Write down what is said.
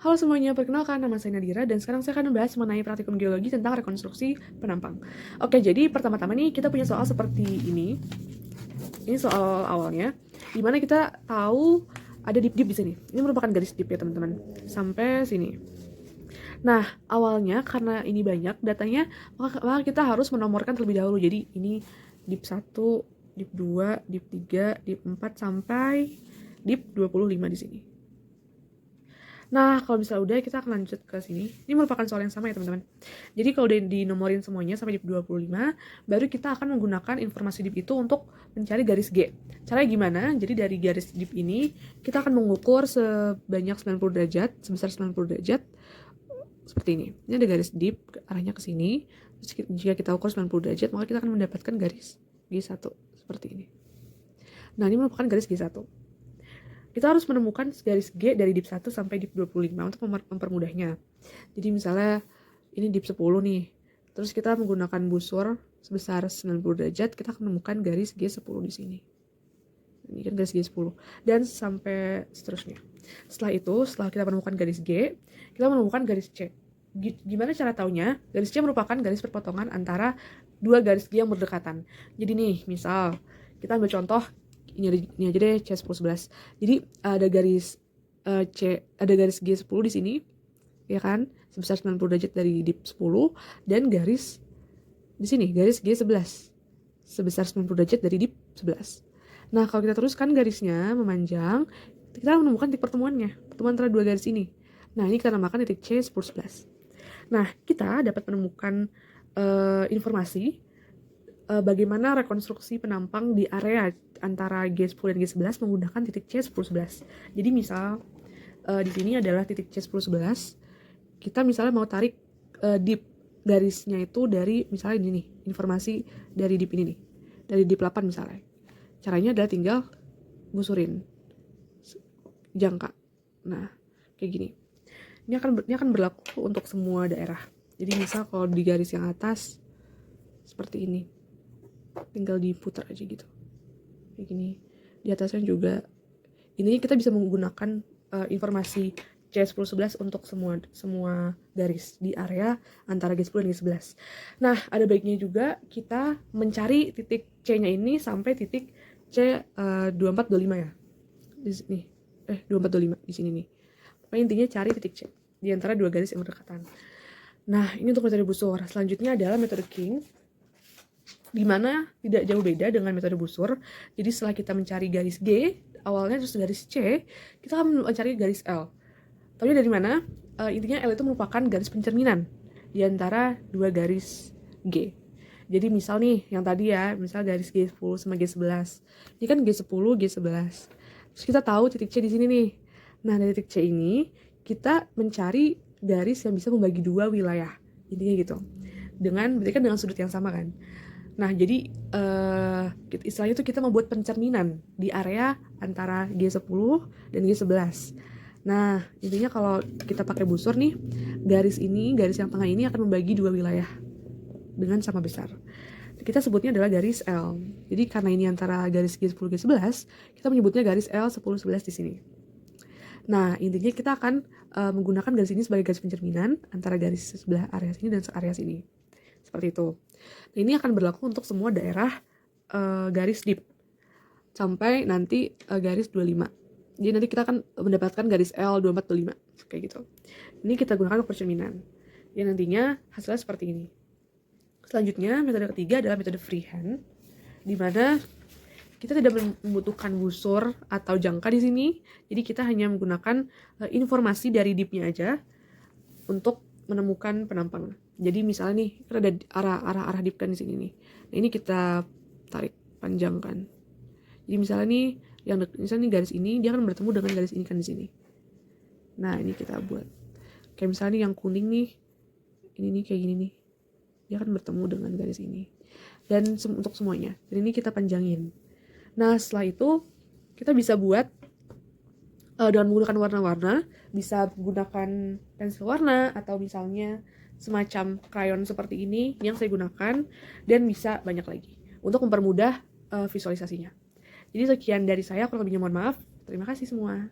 Halo semuanya, perkenalkan nama saya Nadira dan sekarang saya akan membahas mengenai praktikum geologi tentang rekonstruksi penampang. Oke, jadi pertama-tama nih kita punya soal seperti ini. Ini soal awalnya, dimana kita tahu ada dip-dip di sini. Ini merupakan garis dip ya teman-teman, sampai sini. Nah, awalnya karena ini banyak datanya, maka kita harus menomorkan terlebih dahulu. Jadi ini dip 1, dip 2, dip 3, dip 4 sampai dip 25 di sini. Nah, kalau misalnya udah, kita akan lanjut ke sini. Ini merupakan soal yang sama ya, teman-teman. Jadi, kalau udah dinomorin semuanya sampai dip 25, baru kita akan menggunakan informasi dip itu untuk mencari garis G. Caranya gimana? Jadi, dari garis dip ini, kita akan mengukur sebanyak 90 derajat, sebesar 90 derajat, seperti ini. Ini ada garis dip, arahnya ke sini. Terus, jika kita ukur 90 derajat, maka kita akan mendapatkan garis G1, seperti ini. Nah, ini merupakan garis G1. Kita harus menemukan garis G dari dip 1 sampai dip 25 untuk mempermudahnya. Jadi misalnya ini dip 10 nih. Terus kita menggunakan busur sebesar 90 derajat, kita akan menemukan garis G10 di sini. Ini kan garis G10. Dan sampai seterusnya. Setelah kita menemukan garis G, kita menemukan garis C. Gimana cara taunya? Garis C merupakan garis perpotongan antara dua garis G yang berdekatan. Jadi nih, misal kita ambil contoh ini aja deh, C10-11. Jadi ada garis ada garis G10 di sini, ya kan, sebesar 90 derajat dari dip 10, dan garis di sini, garis G11 sebesar 90 derajat dari dip 11. Nah, kalau kita teruskan garisnya memanjang, kita menemukan titik pertemuan antara dua garis ini. Nah, ini kita namakan titik C10-11. Nah, kita dapat menemukan informasi bagaimana rekonstruksi penampang di area antara G10 dan G11 menggunakan titik C10-11. Jadi misal di sini adalah titik C10-11. Kita misalnya mau tarik dip garisnya itu dari misalnya ini nih, informasi dari dip ini nih. Dari dip 8 misalnya. Caranya adalah tinggal gusurin jangka. Nah, kayak gini. Ini akan berlaku untuk semua daerah. Jadi misal kalau di garis yang atas seperti ini. Tinggal diputar aja gitu. Kayak gini. Di atasnya juga. Ini kita bisa menggunakan informasi C10-11 untuk semua garis di area antara G10 dan G11. Nah, ada baiknya juga kita mencari titik C-nya ini sampai titik C24-25 ya. Di sini. 24-25 di sini nih. Pokoknya intinya cari titik C di antara dua garis yang berdekatan. Nah, ini untuk metode busur. Selanjutnya adalah metode King, di mana tidak jauh beda dengan metode busur. Jadi setelah kita mencari garis G awalnya terus garis C, kita akan mencari garis L. Tapi dari mana? Intinya L itu merupakan garis pencerminan di antara dua garis G. Jadi misal nih yang tadi ya, misal garis G10 sama G11. Ini kan G10, G11. Terus kita tahu titik C di sini nih. Nah, dari titik C ini kita mencari garis yang bisa membagi dua wilayah. Intinya gitu. Berarti kan dengan sudut yang sama kan. Nah, jadi istilahnya itu kita membuat pencerminan di area antara G10 dan G11. Nah, intinya kalau kita pakai busur nih, garis yang tengah ini akan membagi dua wilayah dengan sama besar. Kita sebutnya adalah garis L. Jadi karena ini antara garis G10 G11, kita menyebutnya garis L10-11 di sini. Nah, intinya kita akan menggunakan garis ini sebagai garis pencerminan antara garis sebelah area sini dan area sini. Seperti itu. Nah, ini akan berlaku untuk semua daerah garis dip sampai nanti garis 25. Jadi nanti kita akan mendapatkan garis L 24-25 kayak gitu. Ini kita gunakan untuk pencerminan. Ya, nantinya hasilnya seperti ini. Selanjutnya, metode ketiga adalah metode freehand, di mana kita tidak membutuhkan busur atau jangka di sini. Jadi kita hanya menggunakan informasi dari dipnya aja untuk menemukan penampang. Jadi misalnya nih, kan ada arah dip kan di sini nih. Nah, ini kita tarik panjangkan. Jadi misalnya nih, misalnya nih garis ini dia akan bertemu dengan garis ini kan di sini. Nah, ini kita buat. Kayak misalnya nih yang kuning nih, ini nih kayak gini nih. Dia akan bertemu dengan garis ini. Dan untuk semuanya. Dan ini kita panjangin. Nah, setelah itu kita bisa buat dengan menggunakan warna-warna, bisa menggunakan pensil warna atau misalnya semacam krayon seperti ini yang saya gunakan, dan bisa banyak lagi untuk mempermudah visualisasinya. Jadi sekian dari saya, kurang lebihnya mohon maaf. Terima kasih semua.